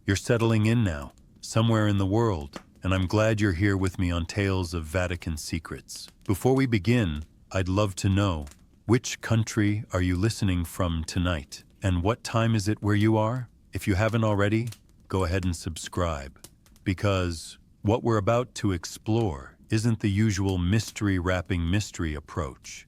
You're settling in now, somewhere in the world, and I'm glad you're here with me on Tales of Vatican Secrets. Before we begin, I'd love to know, which country are you listening from tonight? And what time is it where you are? If you haven't already, go ahead and subscribe. Because what we're about to explore isn't the usual mystery wrapping mystery approach.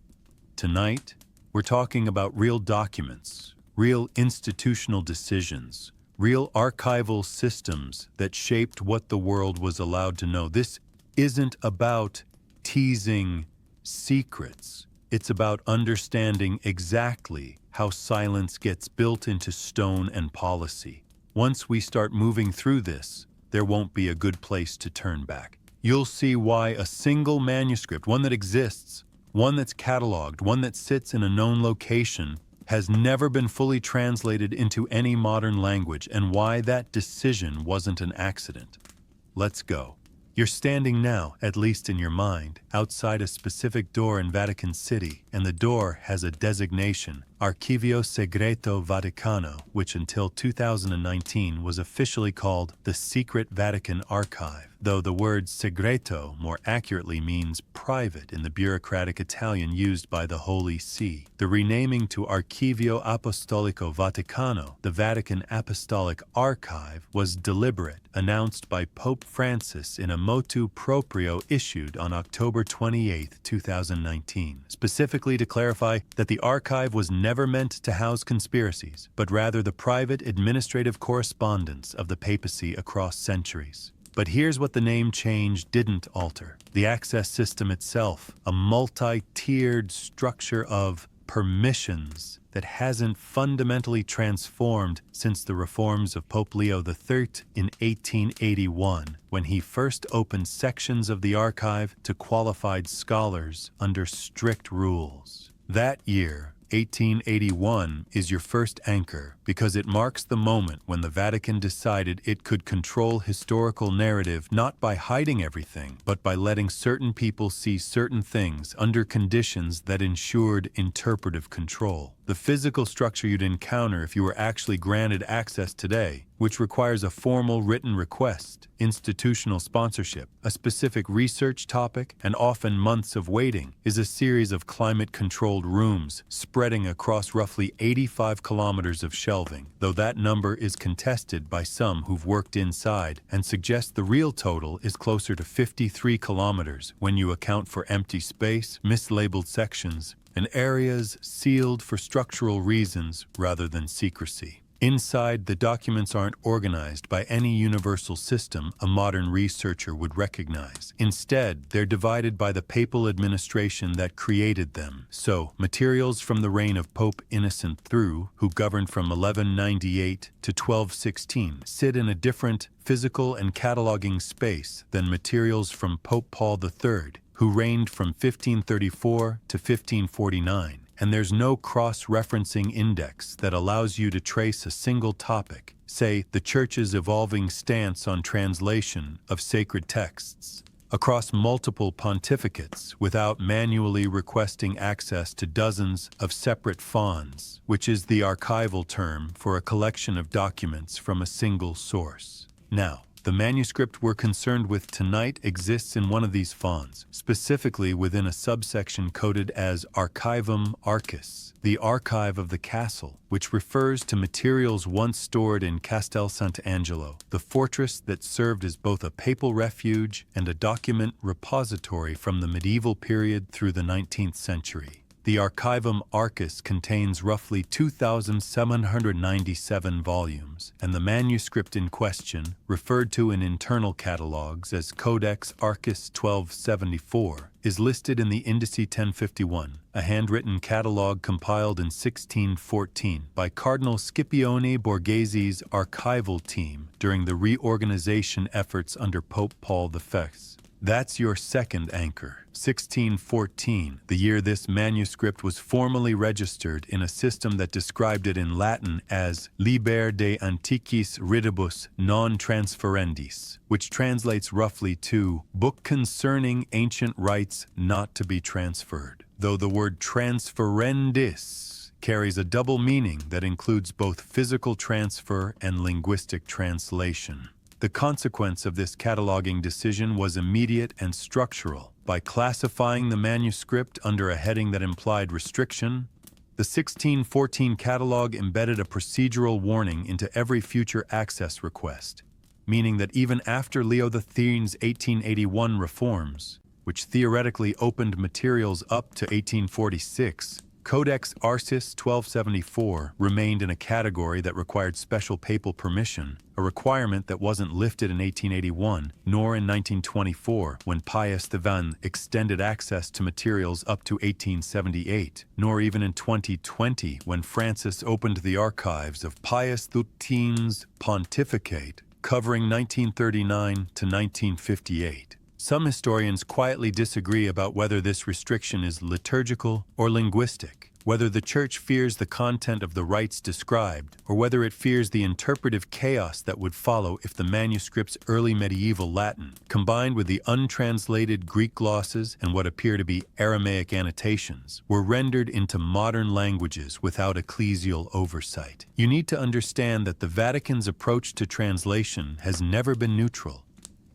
Tonight, we're talking about real documents, real institutional decisions, real archival systems that shaped what the world was allowed to know. This isn't about teasing secrets. It's about understanding exactly how silence gets built into stone and policy. Once we start moving through this, there won't be a good place to turn back. You'll see why a single manuscript, one that exists, one that's cataloged, one that sits in a known location, has never been fully translated into any modern language, and why that decision wasn't an accident. Let's go. You're standing now, at least in your mind, outside a specific door in Vatican City, and the door has a designation, Archivio Segreto Vaticano, which until 2019 was officially called the Secret Vatican Archive, though the word segreto more accurately means private in the bureaucratic Italian used by the Holy See. The renaming to Archivio Apostolico Vaticano, the Vatican Apostolic Archive, was deliberate, announced by Pope Francis in a motu proprio issued on October 28, 2019, specifically to clarify that the archive was never meant to house conspiracies, but rather the private administrative correspondence of the papacy across centuries. But here's what the name change didn't alter. The access system itself, a multi-tiered structure of permissions that hasn't fundamentally transformed since the reforms of Pope Leo III in 1881, when he first opened sections of the archive to qualified scholars under strict rules. That year, 1881, is your first anchor because it marks the moment when the Vatican decided it could control historical narrative not by hiding everything, but by letting certain people see certain things under conditions that ensured interpretive control. The physical structure you'd encounter if you were actually granted access today, which requires a formal written request, institutional sponsorship, a specific research topic, and often months of waiting, is a series of climate-controlled rooms spreading across roughly 85 kilometers of shelving, though that number is contested by some who've worked inside and suggests the real total is closer to 53 kilometers when you account for empty space, mislabeled sections, and areas sealed for structural reasons rather than secrecy. Inside, the documents aren't organized by any universal system a modern researcher would recognize. Instead, they're divided by the papal administration that created them. So, materials from the reign of Pope Innocent III, who governed from 1198 to 1216, sit in a different physical and cataloging space than materials from Pope Paul III, who reigned from 1534 to 1549. And there's no cross-referencing index that allows you to trace a single topic, say the Church's evolving stance on translation of sacred texts, across multiple pontificates without manually requesting access to dozens of separate fonds, which is the archival term for a collection of documents from a single source. Now, the manuscript we're concerned with tonight exists in one of these fonts, specifically within a subsection coded as Archivum Arcis, the archive of the castle, which refers to materials once stored in Castel Sant'Angelo, the fortress that served as both a papal refuge and a document repository from the medieval period through the 19th century. The Archivum Arcis contains roughly 2,797 volumes, and the manuscript in question, referred to in internal catalogues as Codex Arcis 1274, is listed in the Indice 1051, a handwritten catalogue compiled in 1614 by Cardinal Scipione Borghese's archival team during the reorganization efforts under Pope Paul V. That's your second anchor, 1614, the year this manuscript was formally registered in a system that described it in Latin as Liber de Antiquis Ridibus non transferendis, which translates roughly to Book Concerning Ancient Rites Not to be Transferred, though the word transferendis carries a double meaning that includes both physical transfer and linguistic translation. The consequence of this cataloging decision was immediate and structural. By classifying the manuscript under a heading that implied restriction, the 1614 catalog embedded a procedural warning into every future access request, meaning that even after Leo XIII's 1881 reforms, which theoretically opened materials up to 1846, Codex Arcis 1274 remained in a category that required special papal permission, a requirement that wasn't lifted in 1881, nor in 1924 when Pius XI extended access to materials up to 1878, nor even in 2020 when Francis opened the archives of Pius XIII's pontificate, covering 1939 to 1958. Some historians quietly disagree about whether this restriction is liturgical or linguistic, whether the Church fears the content of the rites described, or whether it fears the interpretive chaos that would follow if the manuscript's early medieval Latin, combined with the untranslated Greek glosses and what appear to be Aramaic annotations, were rendered into modern languages without ecclesial oversight. You need to understand that the Vatican's approach to translation has never been neutral.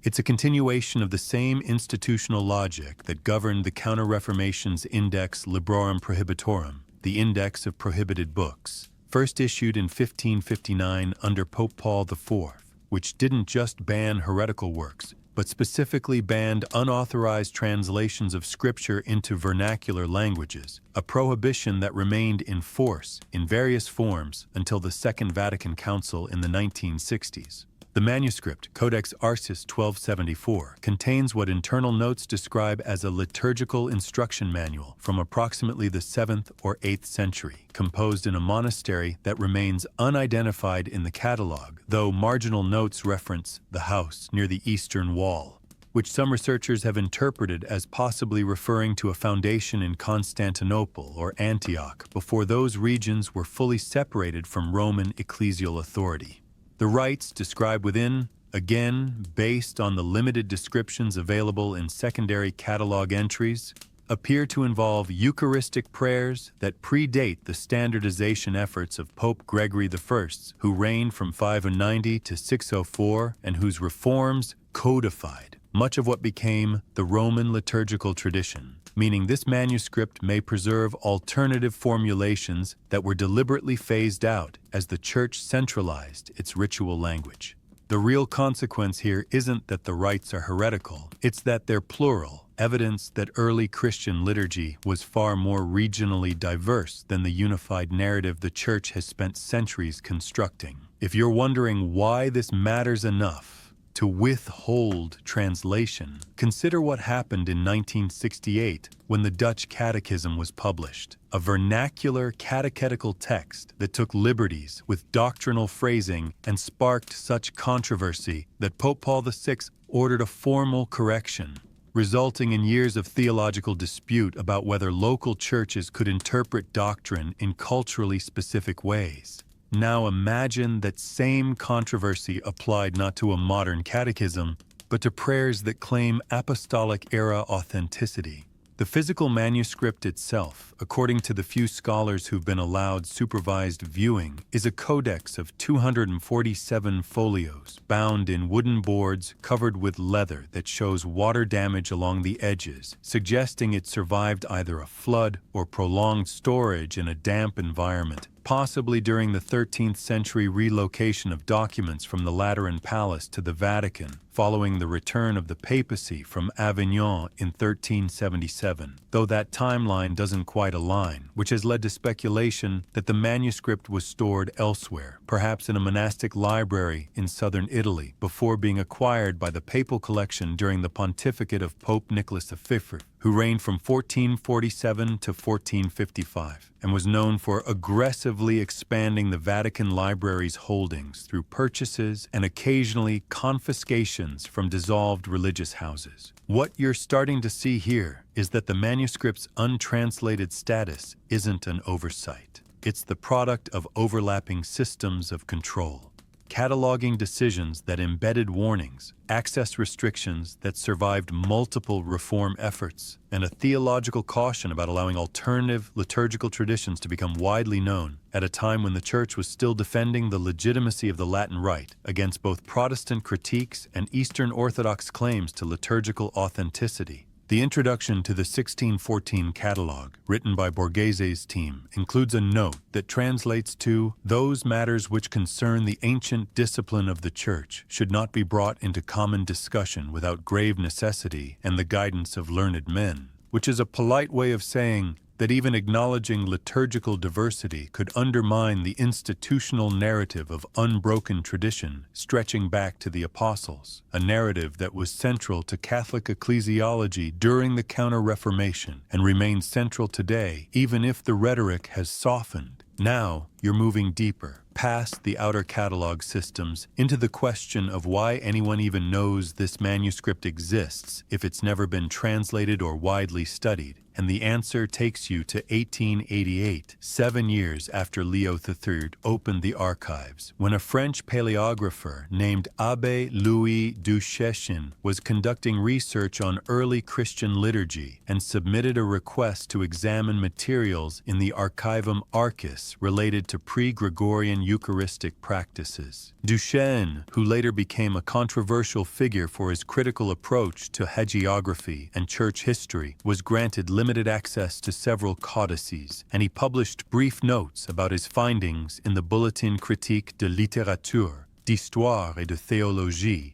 It's a continuation of the same institutional logic that governed the Counter-Reformation's Index Librorum Prohibitorum, the Index of Prohibited Books, first issued in 1559 under Pope Paul IV, which didn't just ban heretical works, but specifically banned unauthorized translations of Scripture into vernacular languages, a prohibition that remained in force in various forms until the Second Vatican Council in the 1960s. The manuscript, Codex Arcis 1274, contains what internal notes describe as a liturgical instruction manual from approximately the 7th or 8th century, composed in a monastery that remains unidentified in the catalog, though marginal notes reference the house near the eastern wall, which some researchers have interpreted as possibly referring to a foundation in Constantinople or Antioch before those regions were fully separated from Roman ecclesial authority. The rites described within, again based on the limited descriptions available in secondary catalog entries, appear to involve Eucharistic prayers that predate the standardization efforts of Pope Gregory I, who reigned from 590 to 604 and whose reforms codified much of what became the Roman liturgical tradition, meaning this manuscript may preserve alternative formulations that were deliberately phased out as the Church centralized its ritual language. The real consequence here isn't that the rites are heretical, it's that they're plural, evidence that early Christian liturgy was far more regionally diverse than the unified narrative the Church has spent centuries constructing. If you're wondering why this matters enough to withhold translation, consider what happened in 1968 when the Dutch Catechism was published, a vernacular catechetical text that took liberties with doctrinal phrasing and sparked such controversy that Pope Paul VI ordered a formal correction, resulting in years of theological dispute about whether local churches could interpret doctrine in culturally specific ways. Now imagine that same controversy applied not to a modern catechism, but to prayers that claim apostolic-era authenticity. The physical manuscript itself, according to the few scholars who've been allowed supervised viewing, is a codex of 247 folios, bound in wooden boards covered with leather that shows water damage along the edges, suggesting it survived either a flood or prolonged storage in a damp environment, possibly during the 13th century relocation of documents from the Lateran Palace to the Vatican, following the return of the papacy from Avignon in 1377, though that timeline doesn't quite align, which has led to speculation that the manuscript was stored elsewhere, perhaps in a monastic library in southern Italy, before being acquired by the papal collection during the pontificate of Pope Nicholas V, who reigned from 1447 to 1455, and was known for aggressively expanding the Vatican Library's holdings through purchases and occasionally confiscations from dissolved religious houses. What you're starting to see here is that the manuscript's untranslated status isn't an oversight. It's the product of overlapping systems of control. cataloging decisions that embedded warnings, access restrictions that survived multiple reform efforts, and a theological caution about allowing alternative liturgical traditions to become widely known at a time when the Church was still defending the legitimacy of the Latin Rite against both Protestant critiques and Eastern Orthodox claims to liturgical authenticity. The introduction to the 1614 catalog, written by Borghese's team, includes a note that translates to, "Those matters which concern the ancient discipline of the Church should not be brought into common discussion without grave necessity and the guidance of learned men," which is a polite way of saying that even acknowledging liturgical diversity could undermine the institutional narrative of unbroken tradition stretching back to the Apostles, a narrative that was central to Catholic ecclesiology during the Counter-Reformation and remains central today, even if the rhetoric has softened. Now, you're moving deeper, past the outer catalog systems, into the question of why anyone even knows this manuscript exists if it's never been translated or widely studied. And the answer takes you to 1888, 7 years after Leo III opened the archives, when a French paleographer named Abbé Louis Duchesne was conducting research on early Christian liturgy and submitted a request to examine materials in the Archivum Arcis related to pre-Gregorian Eucharistic practices. Duchesne, who later became a controversial figure for his critical approach to hagiography and church history, was granted limited access to several codices, and he published brief notes about his findings in the Bulletin critique de littérature, d'histoire et de théologie,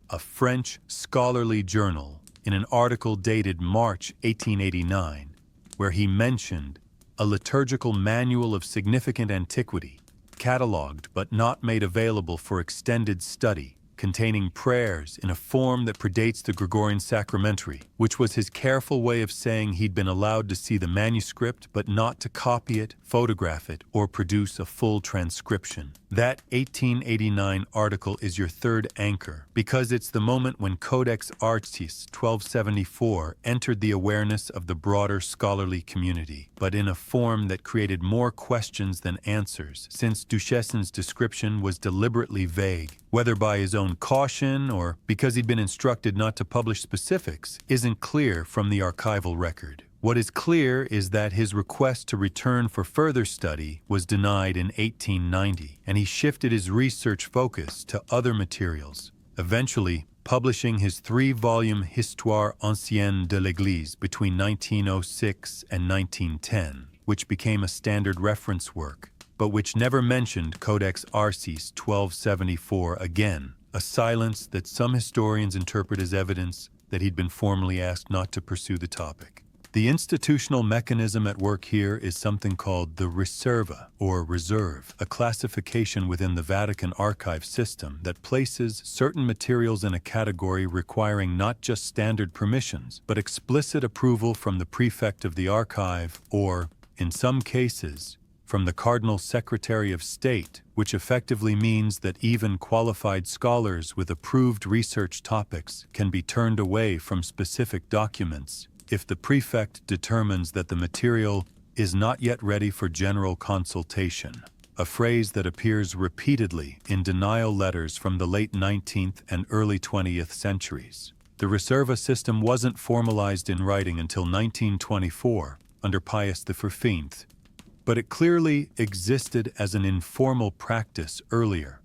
a French scholarly journal, in an article dated March 1889, where he mentioned a liturgical manual of significant antiquity, catalogued but not made available for extended study, containing prayers in a form that predates the Gregorian sacramentary, which was his careful way of saying he'd been allowed to see the manuscript but not to copy it, photograph it, or produce a full transcription. That 1889 article is your third anchor, because it's the moment when Codex Arcis 1274 entered the awareness of the broader scholarly community, but in a form that created more questions than answers, since Duchesne's description was deliberately vague. Whether by his own caution or because he'd been instructed not to publish specifics, isn't clear from the archival record. What is clear is that his request to return for further study was denied in 1890, and he shifted his research focus to other materials, eventually publishing his 3-volume Histoire ancienne de l'Église between 1906 and 1910, which became a standard reference work, but which never mentioned Codex Arcis 1274 again, a silence that some historians interpret as evidence that he'd been formally asked not to pursue the topic. The institutional mechanism at work here is something called the Riserva, or reserve, a classification within the Vatican archive system that places certain materials in a category requiring not just standard permissions, but explicit approval from the prefect of the archive, or, in some cases, from the Cardinal Secretary of State, which effectively means that even qualified scholars with approved research topics can be turned away from specific documents if the prefect determines that the material is not yet ready for general consultation, a phrase that appears repeatedly in denial letters from the late 19th and early 20th centuries. The Riserva system wasn't formalized in writing until 1924, under Pius XV, but it clearly existed as an informal practice earlier,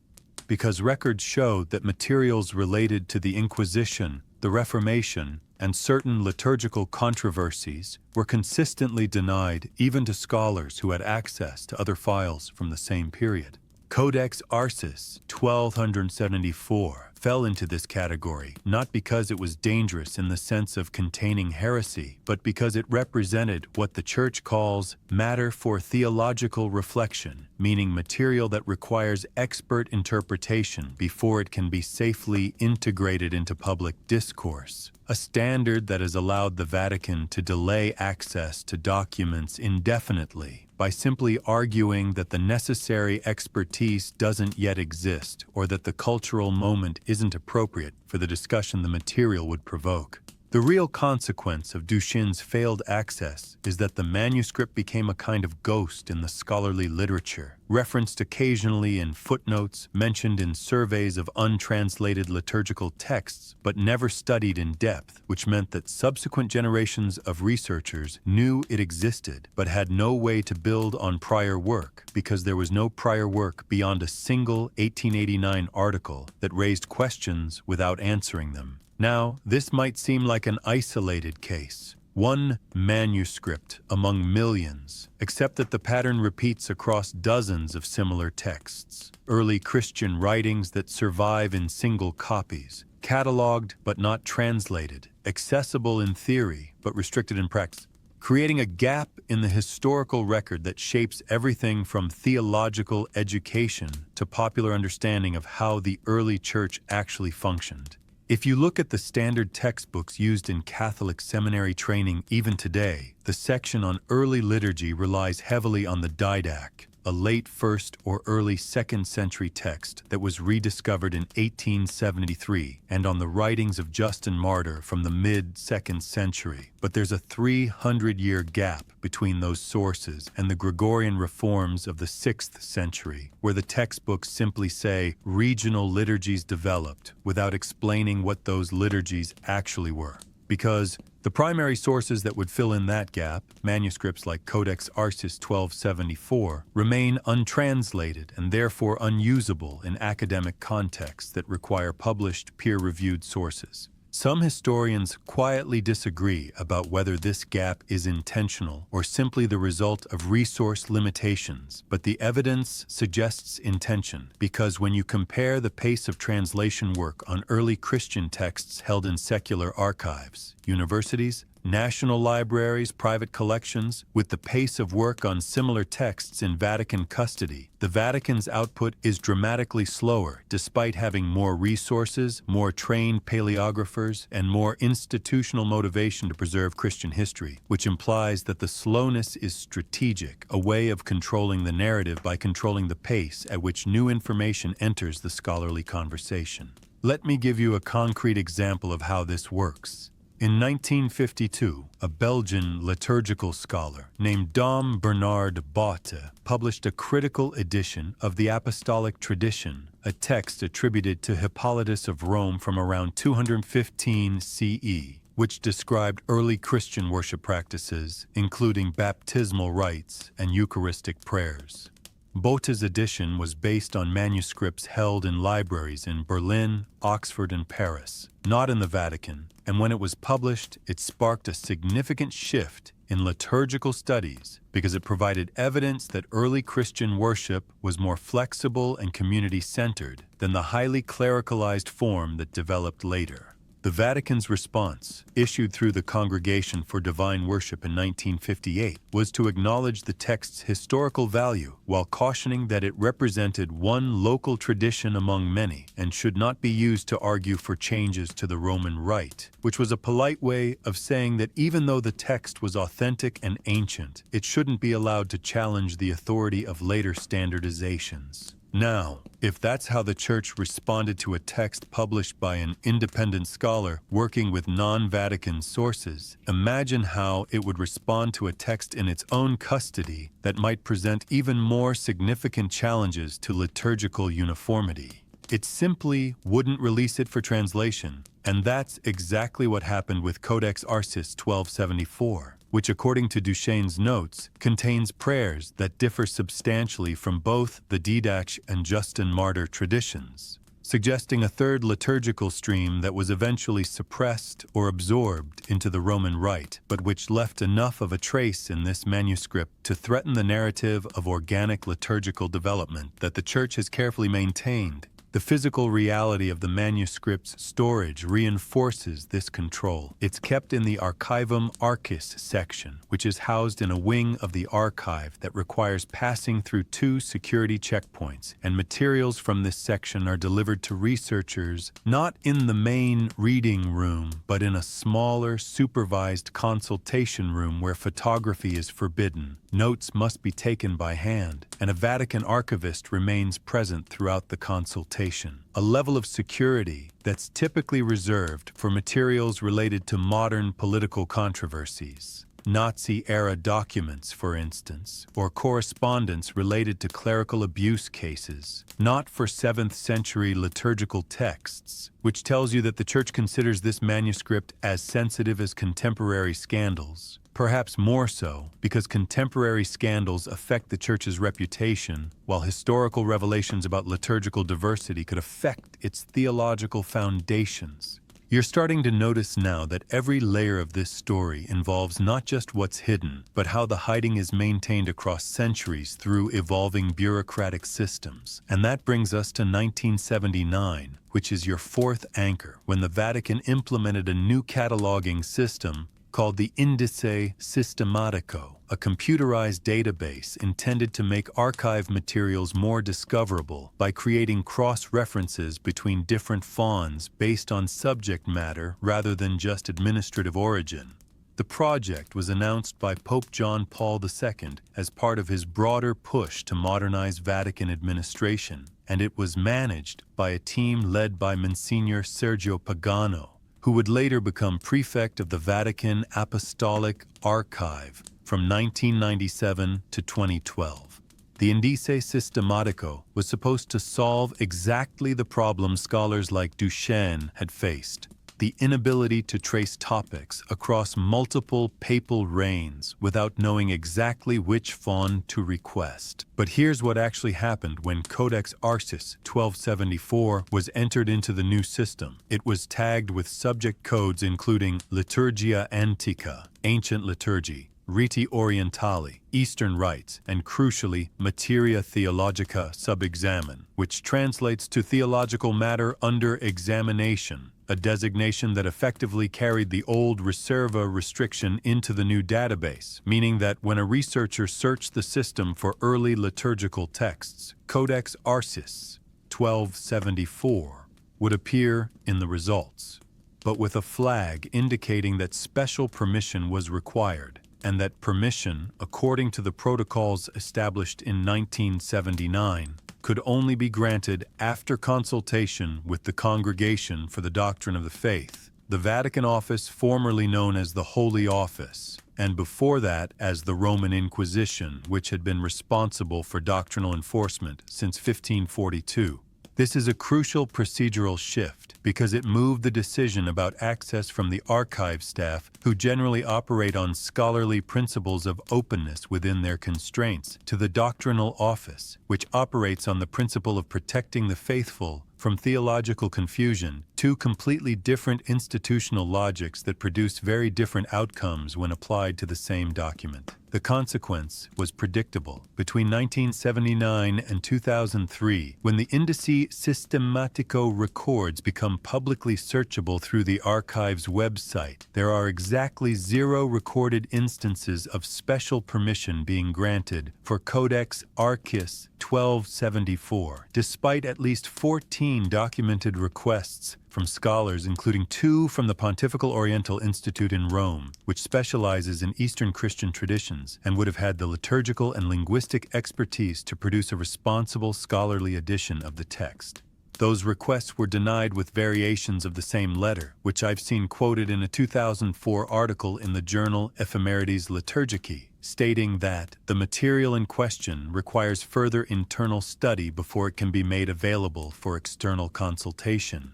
because records showed that materials related to the Inquisition, the Reformation, and certain liturgical controversies were consistently denied even to scholars who had access to other files from the same period. Codex Arcis 1274 fell into this category not because it was dangerous in the sense of containing heresy, but because it represented what the Church calls matter for theological reflection, meaning material that requires expert interpretation before it can be safely integrated into public discourse, a standard that has allowed the Vatican to delay access to documents indefinitely by simply arguing that the necessary expertise doesn't yet exist or that the cultural moment isn't appropriate for the discussion the material would provoke. The real consequence of Duchén's failed access is that the manuscript became a kind of ghost in the scholarly literature, referenced occasionally in footnotes, mentioned in surveys of untranslated liturgical texts, but never studied in depth, which meant that subsequent generations of researchers knew it existed, but had no way to build on prior work, because there was no prior work beyond a single 1889 article that raised questions without answering them. Now, this might seem like an isolated case, one manuscript among millions, except that the pattern repeats across dozens of similar texts. Early Christian writings that survive in single copies, cataloged but not translated, accessible in theory but restricted in practice, creating a gap in the historical record that shapes everything from theological education to popular understanding of how the early church actually functioned. If you look at the standard textbooks used in Catholic seminary training even today, the section on early liturgy relies heavily on the Didache, a late 1st or early 2nd century text that was rediscovered in 1873, and on the writings of Justin Martyr from the mid-2nd century. But there's a 300-year gap between those sources and the Gregorian reforms of the 6th century, where the textbooks simply say regional liturgies developed without explaining what those liturgies actually were. Because the primary sources that would fill in that gap, manuscripts like Codex Arcis 1274, remain untranslated and therefore unusable in academic contexts that require published, peer-reviewed sources. Some historians quietly disagree about whether this gap is intentional or simply the result of resource limitations, but the evidence suggests intention because when you compare the pace of translation work on early Christian texts held in secular archives, universities, national libraries, private collections, with the pace of work on similar texts in Vatican custody, the Vatican's output is dramatically slower despite having more resources, more trained paleographers, and more institutional motivation to preserve Christian history, which implies that the slowness is strategic, a way of controlling the narrative by controlling the pace at which new information enters the scholarly conversation. Let me give you a concrete example of how this works. In 1952, a Belgian liturgical scholar named Dom Bernard Botte published a critical edition of the Apostolic Tradition, a text attributed to Hippolytus of Rome from around 215 CE, which described early Christian worship practices, including baptismal rites and Eucharistic prayers. Botte's edition was based on manuscripts held in libraries in Berlin, Oxford, and Paris, not in the Vatican, and when it was published, it sparked a significant shift in liturgical studies because it provided evidence that early Christian worship was more flexible and community-centered than the highly clericalized form that developed later. The Vatican's response, issued through the Congregation for Divine Worship in 1958, was to acknowledge the text's historical value while cautioning that it represented one local tradition among many and should not be used to argue for changes to the Roman Rite, which was a polite way of saying that even though the text was authentic and ancient, it shouldn't be allowed to challenge the authority of later standardizations. Now, if that's how the Church responded to a text published by an independent scholar working with non-Vatican sources, imagine how it would respond to a text in its own custody that might present even more significant challenges to liturgical uniformity. It simply wouldn't release it for translation, and that's exactly what happened with Codex Arcis 1274. Which, according to Duchén's notes, contains prayers that differ substantially from both the Didache and Justin Martyr traditions, suggesting a third liturgical stream that was eventually suppressed or absorbed into the Roman Rite, but which left enough of a trace in this manuscript to threaten the narrative of organic liturgical development that the Church has carefully maintained. The physical reality of the manuscript's storage reinforces this control. It's kept in the Archivum Arcis section, which is housed in a wing of the archive that requires passing through 2 security checkpoints, and materials from this section are delivered to researchers not in the main reading room, but in a smaller, supervised consultation room where photography is forbidden. Notes must be taken by hand, and a Vatican archivist remains present throughout the consultation, a level of security that's typically reserved for materials related to modern political controversies. Nazi-era documents, for instance, or correspondence related to clerical abuse cases, not for 7th century liturgical texts, which tells you that the Church considers this manuscript as sensitive as contemporary scandals. Perhaps more so, because contemporary scandals affect the Church's reputation, while historical revelations about liturgical diversity could affect its theological foundations. You're starting to notice now that every layer of this story involves not just what's hidden, but how the hiding is maintained across centuries through evolving bureaucratic systems. And that brings us to 1979, which is your fourth anchor, when the Vatican implemented a new cataloging system called the Indice Sistematico, a computerized database intended to make archive materials more discoverable by creating cross-references between different fonts based on subject matter rather than just administrative origin. The project was announced by Pope John Paul II as part of his broader push to modernize Vatican administration, and it was managed by a team led by Monsignor Sergio Pagano, who would later become prefect of the Vatican Apostolic Archive from 1997 to 2012. The Indice Sistematico was supposed to solve exactly the problem scholars like Duchesne had faced: the inability to trace topics across multiple papal reigns without knowing exactly which font to request. But here's what actually happened when Codex Arcis 1274 was entered into the new system. It was tagged with subject codes including Liturgia Antica, Ancient Liturgy, Riti Orientali, Eastern Rites, and crucially, Materia Theologica Sub Examen, which translates to theological matter under examination, a designation that effectively carried the old Reserva restriction into the new database, meaning that when a researcher searched the system for early liturgical texts, Codex Arcis 1274 would appear in the results, but with a flag indicating that special permission was required, and that permission, according to the protocols established in 1979, could only be granted after consultation with the Congregation for the Doctrine of the Faith, the Vatican office formerly known as the Holy Office, and before that as the Roman Inquisition, which had been responsible for doctrinal enforcement since 1542. This is a crucial procedural shift because it moved the decision about access from the archive staff, who generally operate on scholarly principles of openness within their constraints, to the doctrinal office, which operates on the principle of protecting the faithful from theological confusion, two completely different institutional logics that produce very different outcomes when applied to the same document. The consequence was predictable. Between 1979 and 2003, when the Indice Sistematico records become publicly searchable through the archive's website, there are exactly 0 recorded instances of special permission being granted for Codex Arcis 1274, despite at least 14 documented requests from scholars, including 2 from the Pontifical Oriental Institute in Rome, which specializes in Eastern Christian traditions and would have had the liturgical and linguistic expertise to produce a responsible scholarly edition of the text. Those requests were denied with variations of the same letter, which I've seen quoted in a 2004 article in the journal Ephemerides Liturgicae, stating that the material in question requires further internal study before it can be made available for external consultation.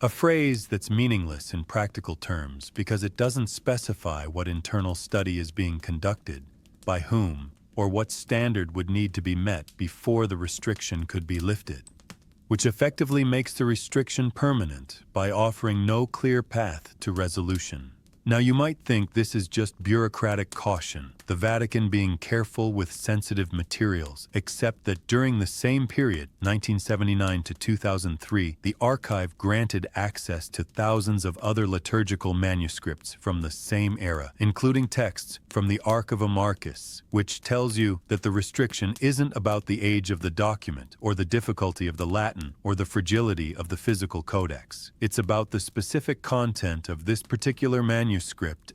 A phrase that's meaningless in practical terms because it doesn't specify what internal study is being conducted, by whom, or what standard would need to be met before the restriction could be lifted, which effectively makes the restriction permanent by offering no clear path to resolution. Now you might think this is just bureaucratic caution, the Vatican being careful with sensitive materials, except that during the same period, 1979 to 2003, the archive granted access to thousands of other liturgical manuscripts from the same era, including texts from the Ark of Amarcus, which tells you that the restriction isn't about the age of the document, or the difficulty of the Latin, or the fragility of the physical codex. It's about the specific content of this particular manuscript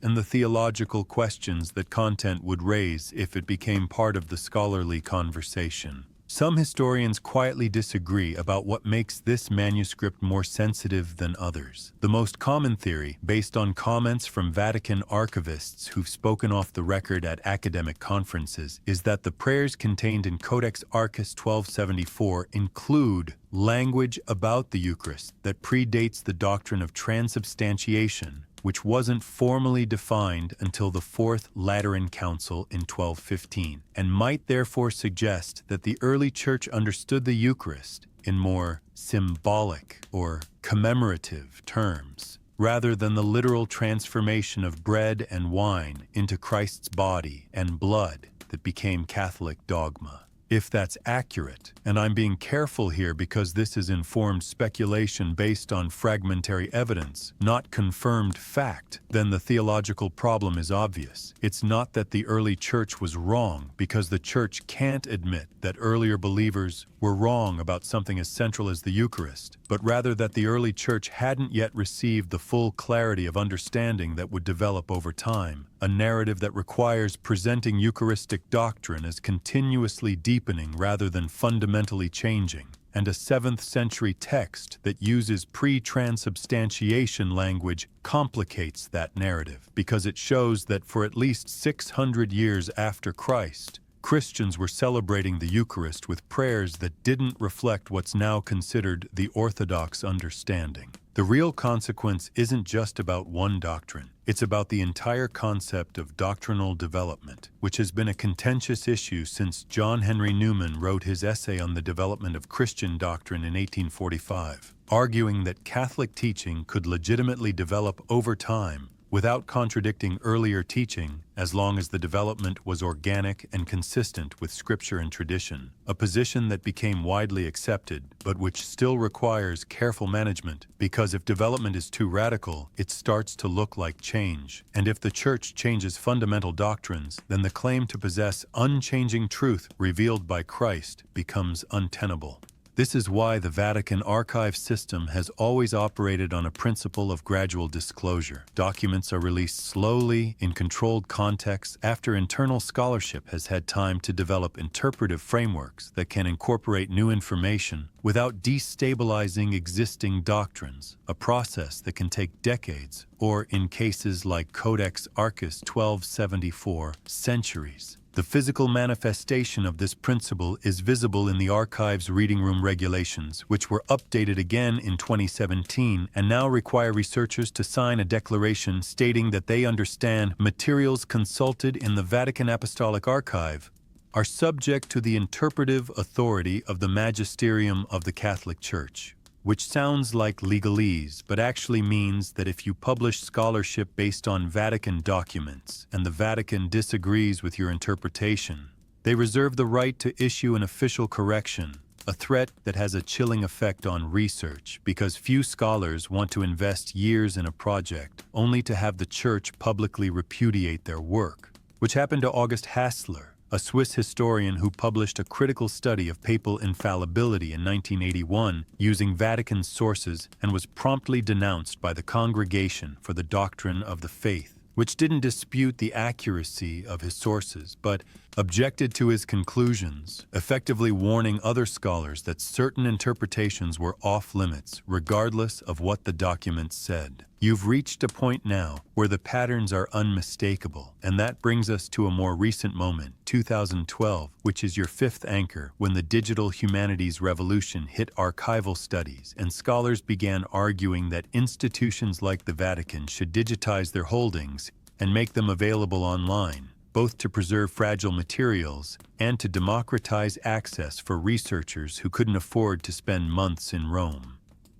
and the theological questions that content argument would raise if it became part of the scholarly conversation. Some historians quietly disagree about what makes this manuscript more sensitive than others. The most common theory, based on comments from Vatican archivists who've spoken off the record at academic conferences, is that the prayers contained in Codex Arcus 1274 include language about the Eucharist that predates the doctrine of transubstantiation, which wasn't formally defined until the Fourth Lateran Council in 1215, and might therefore suggest that the early Church understood the Eucharist in more symbolic or commemorative terms, rather than the literal transformation of bread and wine into Christ's body and blood that became Catholic dogma. If that's accurate, and I'm being careful here because this is informed speculation based on fragmentary evidence, not confirmed fact, then the theological problem is obvious. It's not that the early church was wrong, because the church can't admit that earlier believers were wrong about something as central as the Eucharist, but rather that the early church hadn't yet received the full clarity of understanding that would develop over time, a narrative that requires presenting Eucharistic doctrine as continuously deepening rather than fundamentally changing, and a 7th century text that uses pre-transubstantiation language complicates that narrative, because it shows that for at least 600 years after Christ, Christians were celebrating the Eucharist with prayers that didn't reflect what's now considered the Orthodox understanding. The real consequence isn't just about one doctrine. It's about the entire concept of doctrinal development, which has been a contentious issue since John Henry Newman wrote his essay on the development of Christian doctrine in 1845, arguing that Catholic teaching could legitimately develop over time without contradicting earlier teaching, as long as the development was organic and consistent with Scripture and tradition, a position that became widely accepted, but which still requires careful management, because if development is too radical, it starts to look like change. And if the Church changes fundamental doctrines, then the claim to possess unchanging truth revealed by Christ becomes untenable. This is why the Vatican archive system has always operated on a principle of gradual disclosure. Documents are released slowly, in controlled contexts, after internal scholarship has had time to develop interpretive frameworks that can incorporate new information without destabilizing existing doctrines, a process that can take decades, or in cases like Codex Arcus 1274, centuries. The physical manifestation of this principle is visible in the archive's reading room regulations, which were updated again in 2017 and now require researchers to sign a declaration stating that they understand materials consulted in the Vatican Apostolic Archive are subject to the interpretive authority of the magisterium of the Catholic Church, which sounds like legalese, but actually means that if you publish scholarship based on Vatican documents and the Vatican disagrees with your interpretation, they reserve the right to issue an official correction, a threat that has a chilling effect on research because few scholars want to invest years in a project only to have the Church publicly repudiate their work, which happened to August Hassler, a Swiss historian who published a critical study of papal infallibility in 1981 using Vatican sources and was promptly denounced by the Congregation for the Doctrine of the Faith, which didn't dispute the accuracy of his sources, but objected to his conclusions, effectively warning other scholars that certain interpretations were off-limits, regardless of what the documents said. You've reached a point now where the patterns are unmistakable, and that brings us to a more recent moment, 2012, which is your fifth anchor when the digital humanities revolution hit archival studies, and scholars began arguing that institutions like the Vatican should digitize their holdings and make them available online, both to preserve fragile materials and to democratize access for researchers who couldn't afford to spend months in Rome.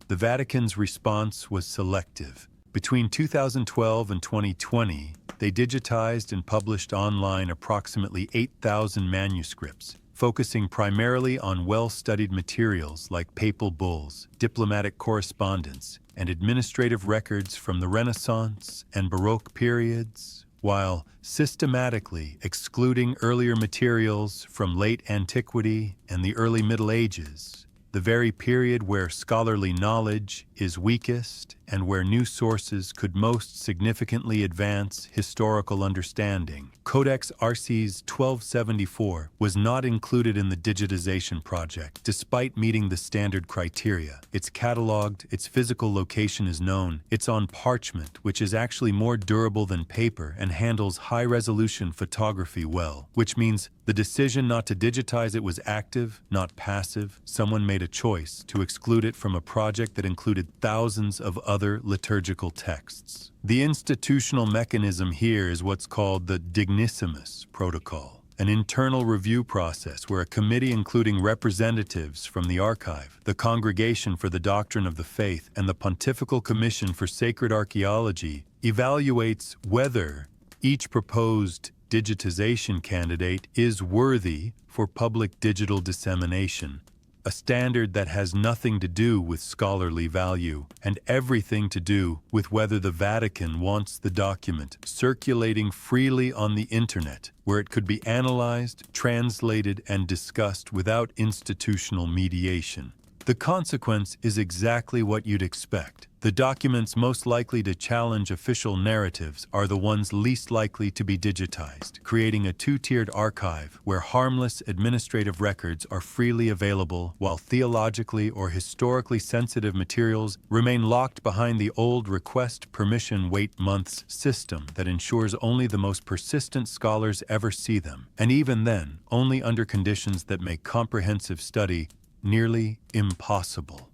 The Vatican's response was selective. Between 2012 and 2020, they digitized and published online approximately 8,000 manuscripts, focusing primarily on well-studied materials like papal bulls, diplomatic correspondence, and administrative records from the Renaissance and Baroque periods, while systematically excluding earlier materials from late antiquity and the early Middle Ages. the very period where scholarly knowledge is weakest and where new sources could most significantly advance historical understanding. Codex Arces 1274 was not included in the digitization project, despite meeting the standard criteria. It's cataloged, its physical location is known, it's on parchment, which is actually more durable than paper and handles high-resolution photography well, which means the decision not to digitize it was active, not passive. Someone made a choice to exclude it from a project that included thousands of other liturgical texts. The institutional mechanism here is what's called the Dignissimus Protocol, an internal review process where a committee including representatives from the Archive, the Congregation for the Doctrine of the Faith, and the Pontifical Commission for Sacred Archaeology evaluates whether each proposed digitization candidate is worthy for public digital dissemination, a standard that has nothing to do with scholarly value and everything to do with whether the Vatican wants the document circulating freely on the internet, where it could be analyzed, translated, and discussed without institutional mediation. The consequence is exactly what you'd expect. The documents most likely to challenge official narratives are the ones least likely to be digitized, creating a two-tiered archive where harmless administrative records are freely available while theologically or historically sensitive materials remain locked behind the old request permission wait months system that ensures only the most persistent scholars ever see them, and even then, only under conditions that make comprehensive study nearly impossible.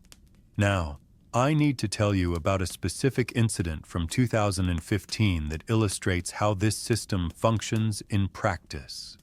Now, I need to tell you about a specific incident from 2015 that illustrates how this system functions in practice.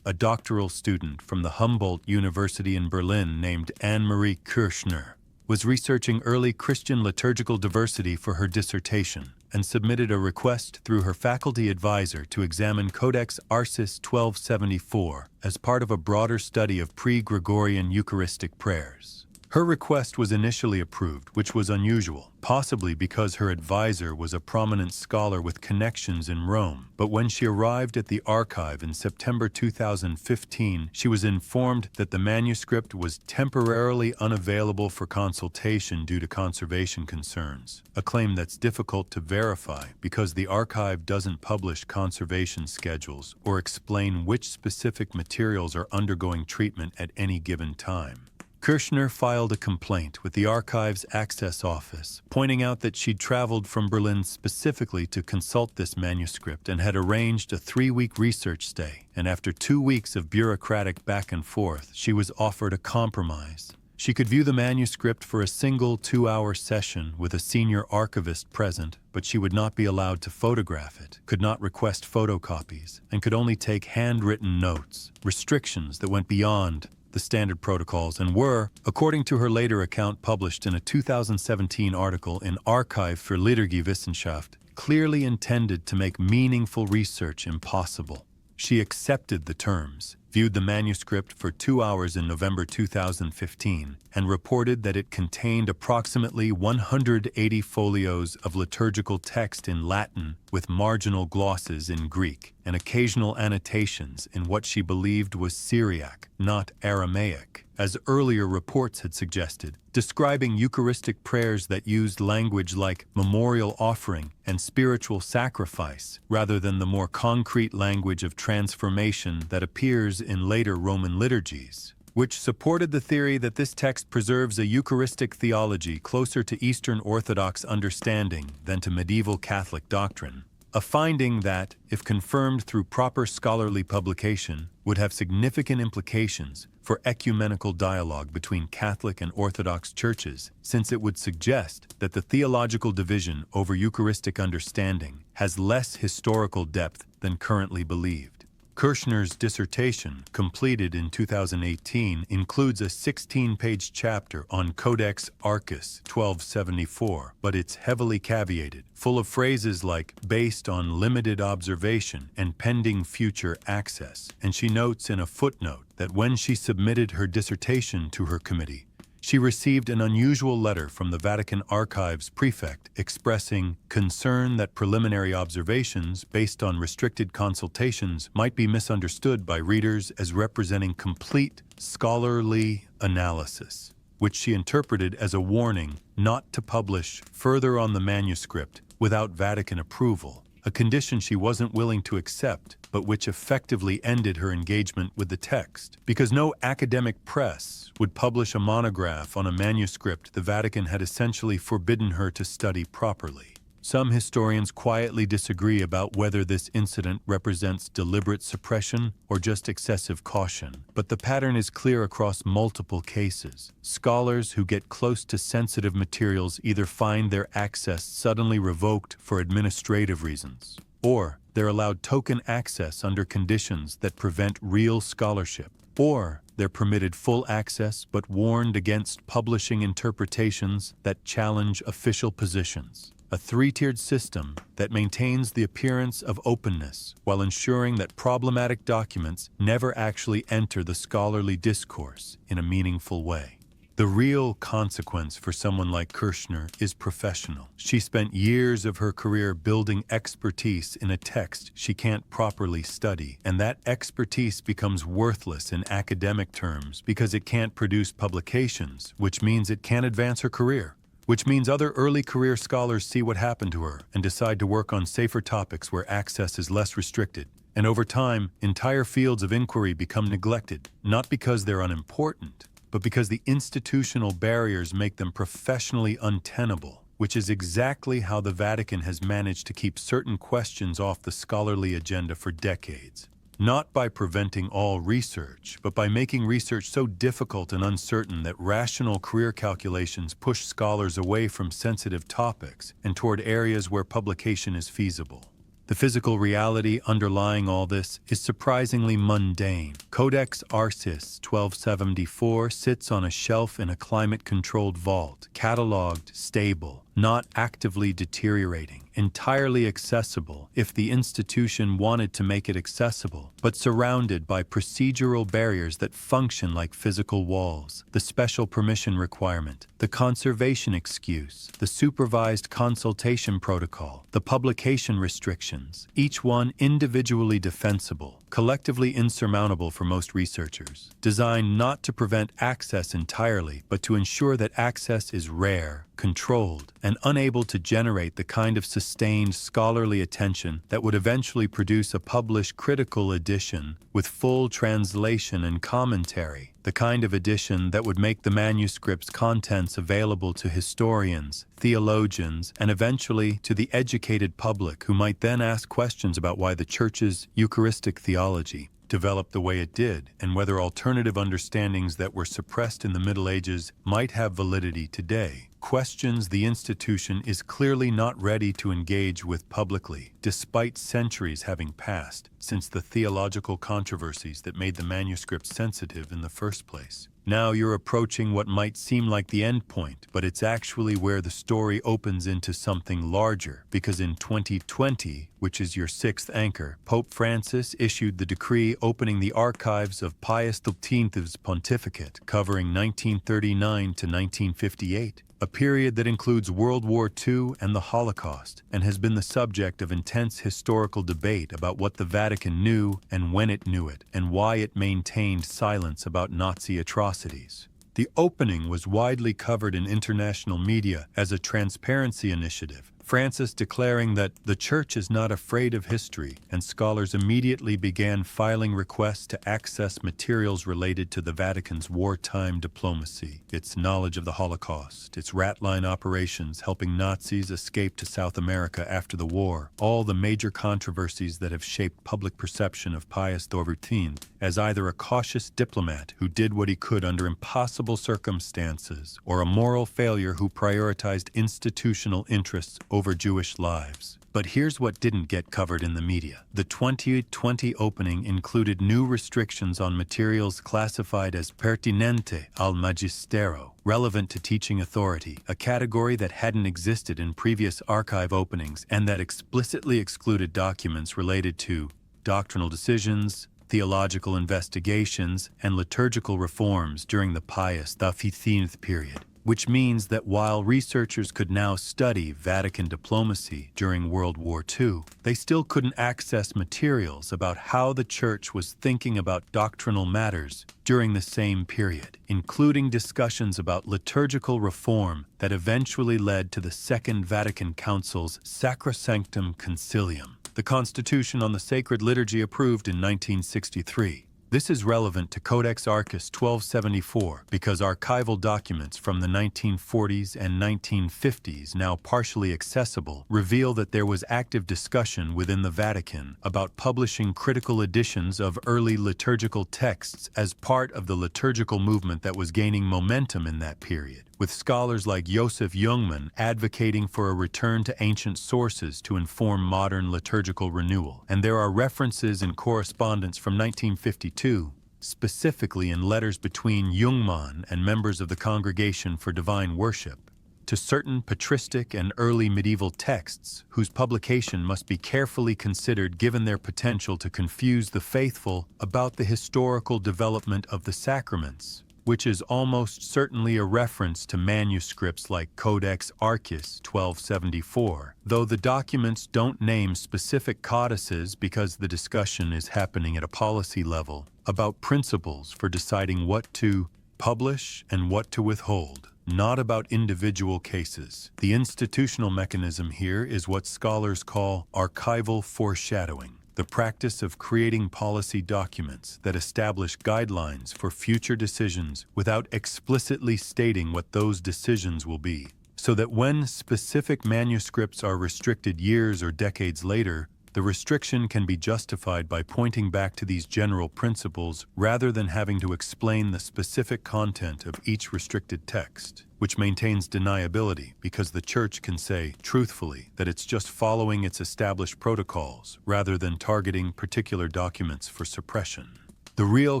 A doctoral student from the Humboldt University in Berlin named Anne-Marie Kirschner was researching early Christian liturgical diversity for her dissertation and submitted a request through her faculty advisor to examine Codex Arces 1274 as part of a broader study of pre-Gregorian Eucharistic prayers. Her request was initially approved, which was unusual, possibly because her advisor was a prominent scholar with connections in Rome. But when she arrived at the archive in September 2015, she was informed that the manuscript was temporarily unavailable for consultation due to conservation concerns, a claim that's difficult to verify because the archive doesn't publish conservation schedules or explain which specific materials are undergoing treatment at any given time. Kirschner filed a complaint with the Archives Access Office, pointing out that she'd traveled from Berlin specifically to consult this manuscript and had arranged a 3-week research stay, and after 2 weeks of bureaucratic back and forth, she was offered a compromise. She could view the manuscript for a single 2-hour session with a senior archivist present, but she would not be allowed to photograph it, could not request photocopies, and could only take handwritten notes, restrictions that went beyond the standard protocols and were, according to her later account published in a 2017 article in Archive für Liturgiewissenschaft, clearly intended to make meaningful research impossible. She accepted the terms, viewed the manuscript for 2 hours in November 2015, and reported that it contained approximately 180 folios of liturgical text in Latin with marginal glosses in Greek and occasional annotations in what she believed was Syriac, not Aramaic, as earlier reports had suggested, describing Eucharistic prayers that used language like memorial offering and spiritual sacrifice rather than the more concrete language of transformation that appears in later Roman liturgies, which supported the theory that this text preserves a Eucharistic theology closer to Eastern Orthodox understanding than to medieval Catholic doctrine, a finding that, if confirmed through proper scholarly publication, would have significant implications for ecumenical dialogue between Catholic and Orthodox churches, since it would suggest that the theological division over Eucharistic understanding has less historical depth than currently believed. Kirschner's dissertation, completed in 2018, includes a 16-page chapter on Codex Arces 1274, but it's heavily caveated, full of phrases like "based on limited observation" and "pending future access," and she notes in a footnote that when she submitted her dissertation to her committee, she received an unusual letter from the Vatican Archives prefect expressing concern that preliminary observations based on restricted consultations might be misunderstood by readers as representing complete scholarly analysis. which she interpreted as a warning not to publish further on the manuscript without Vatican approval, a condition she wasn't willing to accept, but which effectively ended her engagement with the text. Because no academic press would publish a monograph on a manuscript the Vatican had essentially forbidden her to study properly. Some historians quietly disagree about whether this incident represents deliberate suppression or just excessive caution, but the pattern is clear across multiple cases. Scholars who get close to sensitive materials either find their access suddenly revoked for administrative reasons, or they're allowed token access under conditions that prevent real scholarship, or they're permitted full access but warned against publishing interpretations that challenge official positions. A three-tiered system that maintains the appearance of openness while ensuring that problematic documents never actually enter the scholarly discourse in a meaningful way. The real consequence for someone like Kirshner is professional. She spent years of her career building expertise in a text she can't properly study, and that expertise becomes worthless in academic terms because it can't produce publications, which means it can't advance her career. Which means other early career scholars see what happened to her and decide to work on safer topics where access is less restricted. And over time, entire fields of inquiry become neglected, not because they're unimportant, but because the institutional barriers make them professionally untenable, which is exactly how the Vatican has managed to keep certain questions off the scholarly agenda for decades. Not by preventing all research, but by making research so difficult and uncertain that rational career calculations push scholars away from sensitive topics and toward areas where publication is feasible. The physical reality underlying all this is surprisingly mundane. Codex Arcis 1274 sits on a shelf in a climate-controlled vault, catalogued, stable, not actively deteriorating, entirely accessible if the institution wanted to make it accessible, but surrounded by procedural barriers that function like physical walls: the special permission requirement, the conservation excuse, the supervised consultation protocol, the publication restrictions, each one individually defensible, collectively insurmountable for most researchers, designed not to prevent access entirely, but to ensure that access is rare, controlled, and unable to generate the kind of sustained scholarly attention that would eventually produce a published critical edition with full translation and commentary, the kind of edition that would make the manuscript's contents available to historians, theologians, and eventually to the educated public who might then ask questions about why the Church's Eucharistic theology developed the way it did, and whether alternative understandings that were suppressed in the Middle Ages might have validity today. Questions the institution is clearly not ready to engage with publicly, despite centuries having passed since the theological controversies that made the manuscript sensitive in the first place. Now you're approaching what might seem like the end point, but it's actually where the story opens into something larger, because in 2020, which is your sixth anchor, Pope Francis issued the decree opening the archives of Pius XIII's pontificate, covering 1939 to 1958. A period that includes World War II and the Holocaust, and has been the subject of intense historical debate about what the Vatican knew and when it knew it, and why it maintained silence about Nazi atrocities. The opening was widely covered in international media as a transparency initiative, Francis declaring that the Church is not afraid of history, and scholars immediately began filing requests to access materials related to the Vatican's wartime diplomacy, its knowledge of the Holocaust, its rat-line operations helping Nazis escape to South America after the war, all the major controversies that have shaped public perception of Pius XIII as either a cautious diplomat who did what he could under impossible circumstances, or a moral failure who prioritized institutional interests over Jewish lives. But here's what didn't get covered in the media. The 2020 opening included new restrictions on materials classified as pertinente al magistero, relevant to teaching authority, a category that hadn't existed in previous archive openings and that explicitly excluded documents related to doctrinal decisions, theological investigations, and liturgical reforms during the Pius XV period. which means that while researchers could now study Vatican diplomacy during World War II, they still couldn't access materials about how the Church was thinking about doctrinal matters during the same period, including discussions about liturgical reform that eventually led to the Second Vatican Council's Sacrosanctum Concilium, the Constitution on the Sacred Liturgy approved in 1963. This is relevant to Codex Arcus 1274 because archival documents from the 1940s and 1950s, now partially accessible, reveal that there was active discussion within the Vatican about publishing critical editions of early liturgical texts as part of the liturgical movement that was gaining momentum in that period, with scholars like Joseph Jungmann advocating for a return to ancient sources to inform modern liturgical renewal. And there are references in correspondence from 1952, specifically in letters between Jungmann and members of the Congregation for Divine Worship, to certain patristic and early medieval texts whose publication must be carefully considered given their potential to confuse the faithful about the historical development of the sacraments, which is almost certainly a reference to manuscripts like Codex Arcus 1274, though the documents don't name specific codices because the discussion is happening at a policy level about principles for deciding what to publish and what to withhold, not about individual cases. The institutional mechanism here is what scholars call archival foreshadowing, the practice of creating policy documents that establish guidelines for future decisions without explicitly stating what those decisions will be, so that when specific manuscripts are restricted years or decades later, the restriction can be justified by pointing back to these general principles rather than having to explain the specific content of each restricted text, which maintains deniability because the Church can say, truthfully, that it's just following its established protocols rather than targeting particular documents for suppression. The real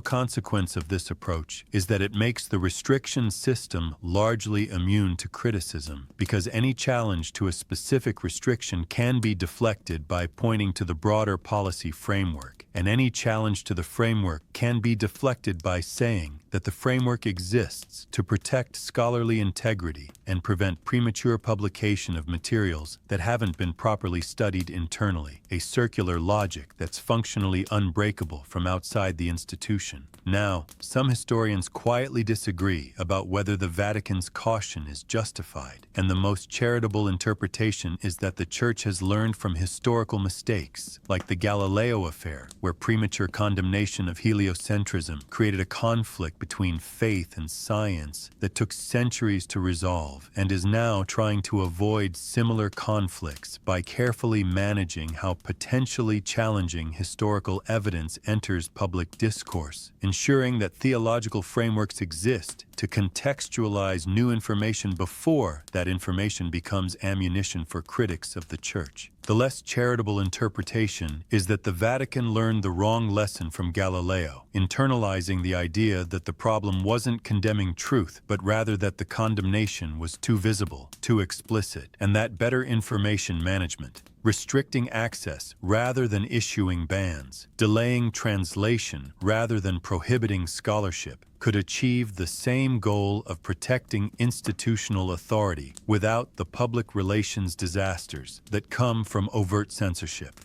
consequence of this approach is that it makes the restriction system largely immune to criticism because any challenge to a specific restriction can be deflected by pointing to the broader policy framework, and any challenge to the framework can be deflected by saying that the framework exists to protect scholarly integrity and prevent premature publication of materials that haven't been properly studied internally, a circular logic that's functionally unbreakable from outside the institution. Now, some historians quietly disagree about whether the Vatican's caution is justified, and the most charitable interpretation is that the Church has learned from historical mistakes, like the Galileo affair, where premature condemnation of heliocentrism created a conflict between faith and science that took centuries to resolve, and is now trying to avoid similar conflicts by carefully managing how potentially challenging historical evidence enters public discourse, ensuring that theological frameworks exist to contextualize new information before that information becomes ammunition for critics of the Church. The less charitable interpretation is that the Vatican learned the wrong lesson from Galileo, internalizing the idea that the problem wasn't condemning truth, but rather that the condemnation was too visible, too explicit, and that better information management, restricting access rather than issuing bans, delaying translation rather than prohibiting scholarship, could achieve the same goal of protecting institutional authority without the public relations disasters that come from overt censorship.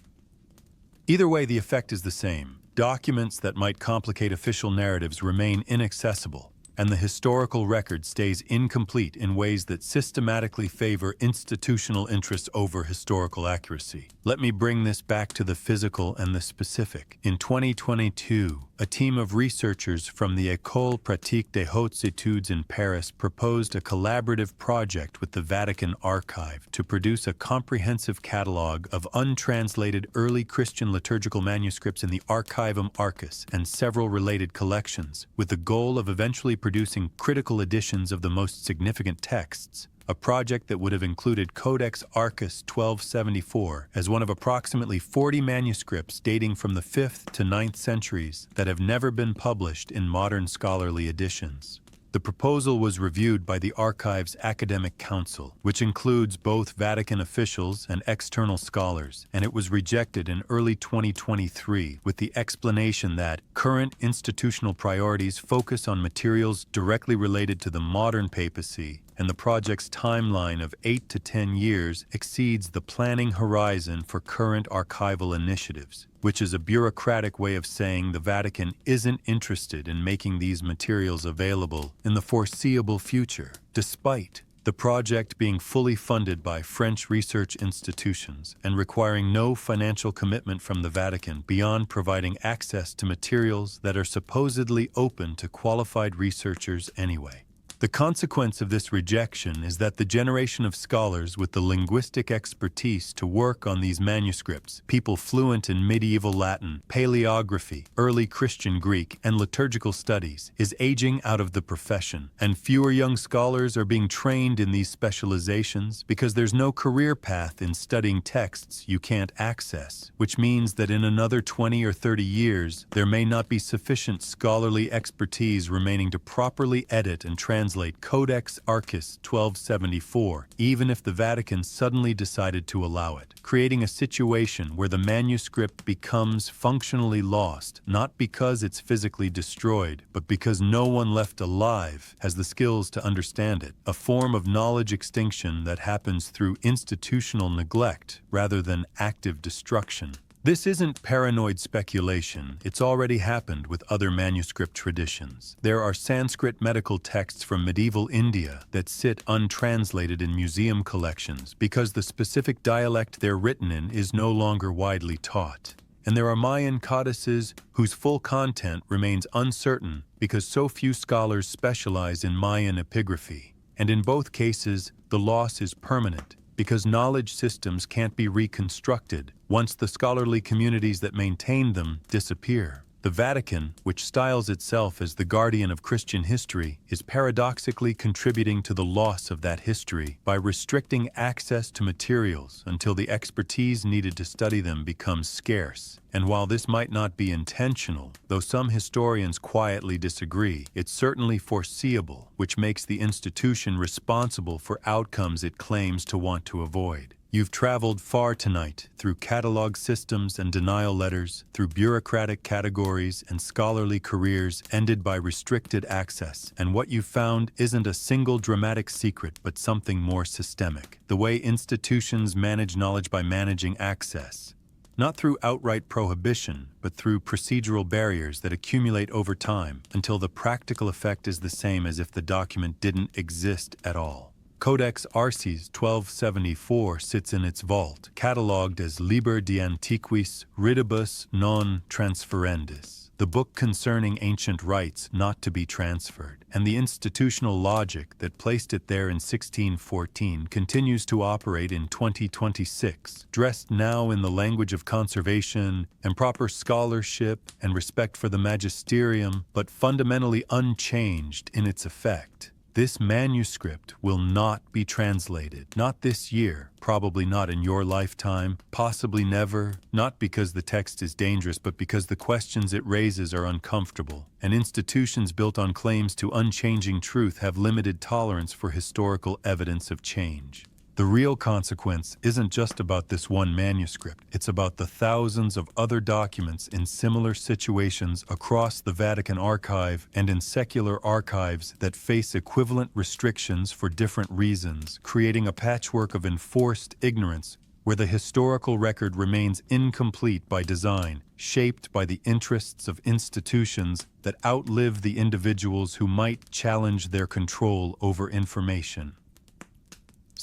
Either way, the effect is the same. Documents that might complicate official narratives remain inaccessible, and the historical record stays incomplete in ways that systematically favor institutional interests over historical accuracy. Let me bring this back to the physical and the specific. In 2022, a team of researchers from the École Pratique des Hautes Études in Paris proposed a collaborative project with the Vatican Archive to produce a comprehensive catalog of untranslated early Christian liturgical manuscripts in the Archivum Arcus and several related collections, with the goal of eventually producing critical editions of the most significant texts, a project that would have included Codex Arcus 1274 as one of approximately 40 manuscripts dating from the 5th to 9th centuries that have never been published in modern scholarly editions. The proposal was reviewed by the Archive's Academic Council, which includes both Vatican officials and external scholars, and it was rejected in early 2023 with the explanation that current institutional priorities focus on materials directly related to the modern papacy and the project's timeline of 8 to 10 years exceeds the planning horizon for current archival initiatives, which is a bureaucratic way of saying the Vatican isn't interested in making these materials available in the foreseeable future, despite the project being fully funded by French research institutions and requiring no financial commitment from the Vatican beyond providing access to materials that are supposedly open to qualified researchers anyway. The consequence of this rejection is that the generation of scholars with the linguistic expertise to work on these manuscripts, people fluent in medieval Latin, paleography, early Christian Greek, and liturgical studies, is aging out of the profession, and fewer young scholars are being trained in these specializations because there's no career path in studying texts you can't access, which means that in another 20 or 30 years, there may not be sufficient scholarly expertise remaining to properly edit and translate Codex Arcis 1274, even if the Vatican suddenly decided to allow it, creating a situation where the manuscript becomes functionally lost, not because it's physically destroyed, but because no one left alive has the skills to understand it, a form of knowledge extinction that happens through institutional neglect rather than active destruction. This isn't paranoid speculation. It's already happened with other manuscript traditions. There are Sanskrit medical texts from medieval India that sit untranslated in museum collections because the specific dialect they're written in is no longer widely taught. And there are Mayan codices whose full content remains uncertain because so few scholars specialize in Mayan epigraphy. And in both cases, the loss is permanent, because knowledge systems can't be reconstructed once the scholarly communities that maintain them disappear. The Vatican, which styles itself as the guardian of Christian history, is paradoxically contributing to the loss of that history by restricting access to materials until the expertise needed to study them becomes scarce. And while this might not be intentional, though some historians quietly disagree, it's certainly foreseeable, which makes the institution responsible for outcomes it claims to want to avoid. You've traveled far tonight through catalog systems and denial letters, through bureaucratic categories and scholarly careers ended by restricted access. And what you've found isn't a single dramatic secret, but something more systemic. The way institutions manage knowledge by managing access. Not through outright prohibition, but through procedural barriers that accumulate over time until the practical effect is the same as if the document didn't exist at all. Codex Arcis 1274 sits in its vault, catalogued as Liber de Antiquis Ridibus non transferendis, the book concerning ancient rites not to be transferred, and the institutional logic that placed it there in 1614 continues to operate in 2026, dressed now in the language of conservation and proper scholarship and respect for the magisterium, but fundamentally unchanged in its effect. This manuscript will not be translated, not this year, probably not in your lifetime, possibly never, not because the text is dangerous, but because the questions it raises are uncomfortable, and institutions built on claims to unchanging truth have limited tolerance for historical evidence of change. The real consequence isn't just about this one manuscript, it's about the thousands of other documents in similar situations across the Vatican archive and in secular archives that face equivalent restrictions for different reasons, creating a patchwork of enforced ignorance where the historical record remains incomplete by design, shaped by the interests of institutions that outlive the individuals who might challenge their control over information.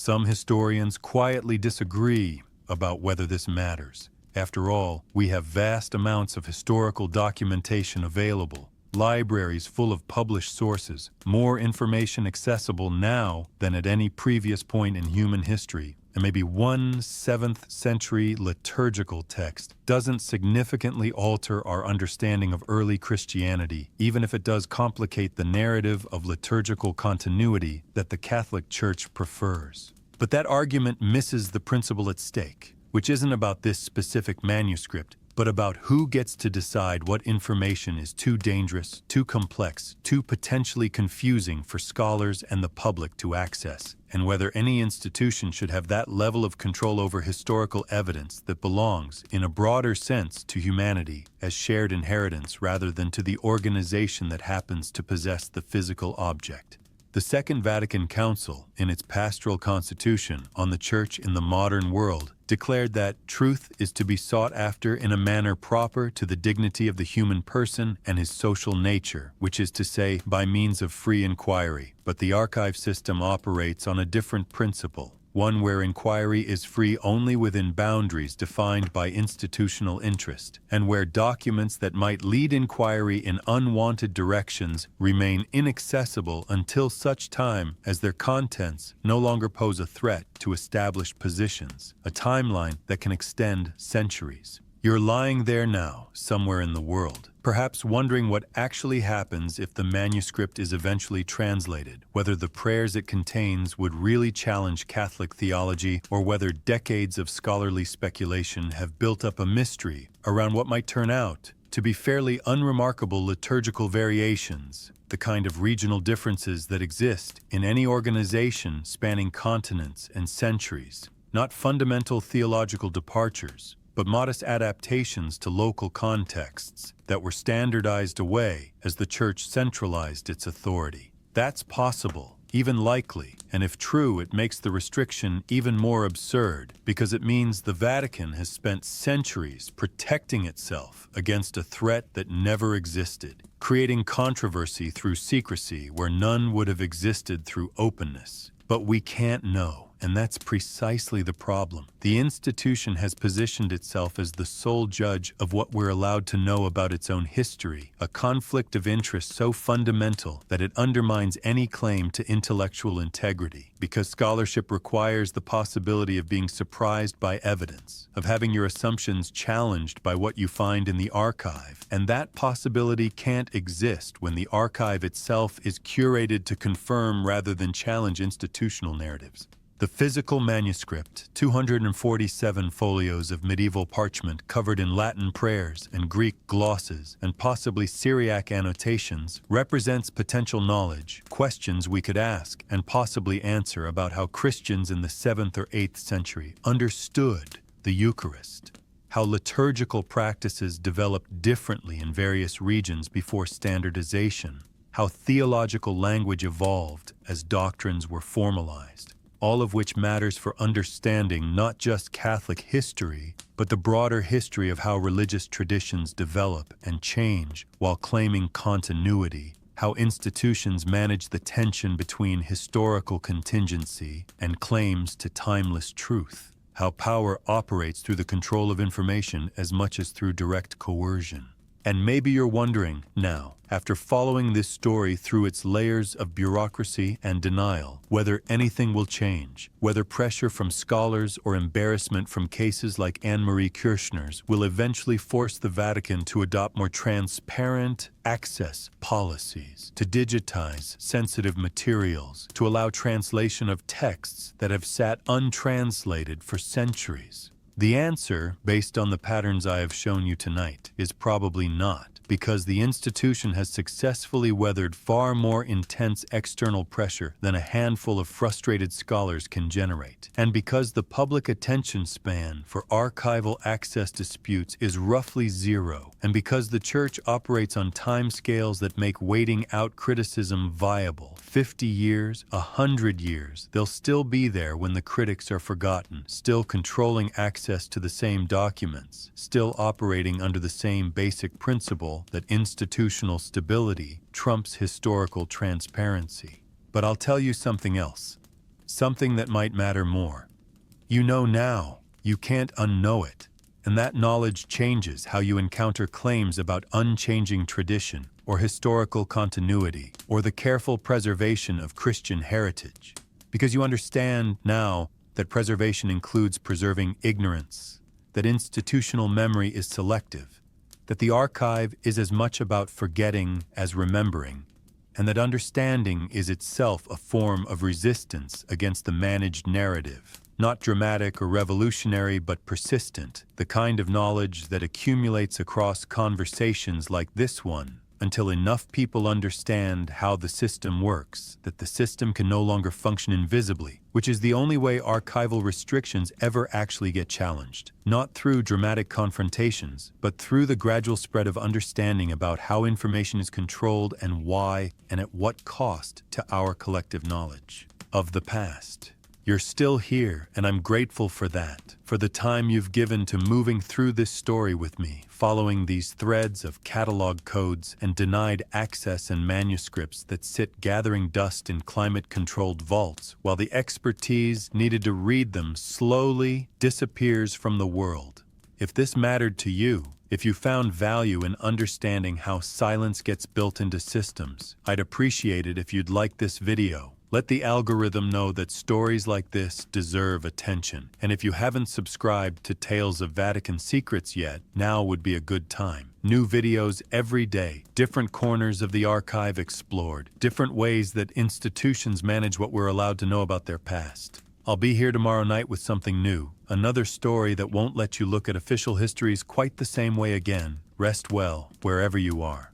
Some historians quietly disagree about whether this matters. After all, we have vast amounts of historical documentation available, libraries full of published sources, more information accessible now than at any previous point in human history, and maybe one 7th century liturgical text doesn't significantly alter our understanding of early Christianity, even if it does complicate the narrative of liturgical continuity that the Catholic Church prefers. But that argument misses the principle at stake, which isn't about this specific manuscript, but about who gets to decide what information is too dangerous, too complex, too potentially confusing for scholars and the public to access, and whether any institution should have that level of control over historical evidence that belongs, in a broader sense, to humanity as shared inheritance rather than to the organization that happens to possess the physical object. The Second Vatican Council, in its pastoral constitution on the Church in the modern world, declared that truth is to be sought after in a manner proper to the dignity of the human person and his social nature, which is to say, by means of free inquiry. But the archive system operates on a different principle, one where inquiry is free only within boundaries defined by institutional interest, and where documents that might lead inquiry in unwanted directions remain inaccessible until such time as their contents no longer pose a threat to established positions, a timeline that can extend centuries. You're lying there now, somewhere in the world, perhaps wondering what actually happens if the manuscript is eventually translated, whether the prayers it contains would really challenge Catholic theology, or whether decades of scholarly speculation have built up a mystery around what might turn out to be fairly unremarkable liturgical variations, the kind of regional differences that exist in any organization spanning continents and centuries, not fundamental theological departures, but modest adaptations to local contexts that were standardized away as the Church centralized its authority. That's possible, even likely, and if true, it makes the restriction even more absurd, because it means the Vatican has spent centuries protecting itself against a threat that never existed, creating controversy through secrecy where none would have existed through openness. But we can't know. And that's precisely the problem. The institution has positioned itself as the sole judge of what we're allowed to know about its own history, a conflict of interest so fundamental that it undermines any claim to intellectual integrity, because scholarship requires the possibility of being surprised by evidence, of having your assumptions challenged by what you find in the archive, and that possibility can't exist when the archive itself is curated to confirm rather than challenge institutional narratives. The physical manuscript, 247 folios of medieval parchment covered in Latin prayers and Greek glosses and possibly Syriac annotations, represents potential knowledge, questions we could ask and possibly answer about how Christians in the 7th or 8th century understood the Eucharist, how liturgical practices developed differently in various regions before standardization, how theological language evolved as doctrines were formalized. All of which matters for understanding not just Catholic history, but the broader history of how religious traditions develop and change while claiming continuity, how institutions manage the tension between historical contingency and claims to timeless truth, how power operates through the control of information as much as through direct coercion. And maybe you're wondering now, after following this story through its layers of bureaucracy and denial, whether anything will change, whether pressure from scholars or embarrassment from cases like Anne-Marie Kirchner's will eventually force the Vatican to adopt more transparent access policies, to digitize sensitive materials, to allow translation of texts that have sat untranslated for centuries. The answer, based on the patterns I have shown you tonight, is probably not, because the institution has successfully weathered far more intense external pressure than a handful of frustrated scholars can generate, and because the public attention span for archival access disputes is roughly zero, and because the Church operates on timescales that make waiting out criticism viable. 50 years, 100 years, they'll still be there when the critics are forgotten, still controlling access to the same documents, still operating under the same basic principle that institutional stability trumps historical transparency. But I'll tell you something else, something that might matter more. You know now, you can't unknow it, and that knowledge changes how you encounter claims about unchanging tradition, or historical continuity, or the careful preservation of Christian heritage. Because you understand now that preservation includes preserving ignorance, that institutional memory is selective, that the archive is as much about forgetting as remembering, and that understanding is itself a form of resistance against the managed narrative. Not dramatic or revolutionary, but persistent, the kind of knowledge that accumulates across conversations like this one until enough people understand how the system works, that the system can no longer function invisibly, which is the only way archival restrictions ever actually get challenged. Not through dramatic confrontations, but through the gradual spread of understanding about how information is controlled and why, and at what cost to our collective knowledge of the past. You're still here, and I'm grateful for that, for the time you've given to moving through this story with me, following these threads of catalog codes and denied access and manuscripts that sit gathering dust in climate-controlled vaults, while the expertise needed to read them slowly disappears from the world. If this mattered to you, if you found value in understanding how silence gets built into systems, I'd appreciate it if you'd like this video. Let the algorithm know that stories like this deserve attention. And if you haven't subscribed to Tales of Vatican Secrets yet, now would be a good time. New videos every day, different corners of the archive explored, different ways that institutions manage what we're allowed to know about their past. I'll be here tomorrow night with something new, another story that won't let you look at official histories quite the same way again. Rest well, wherever you are.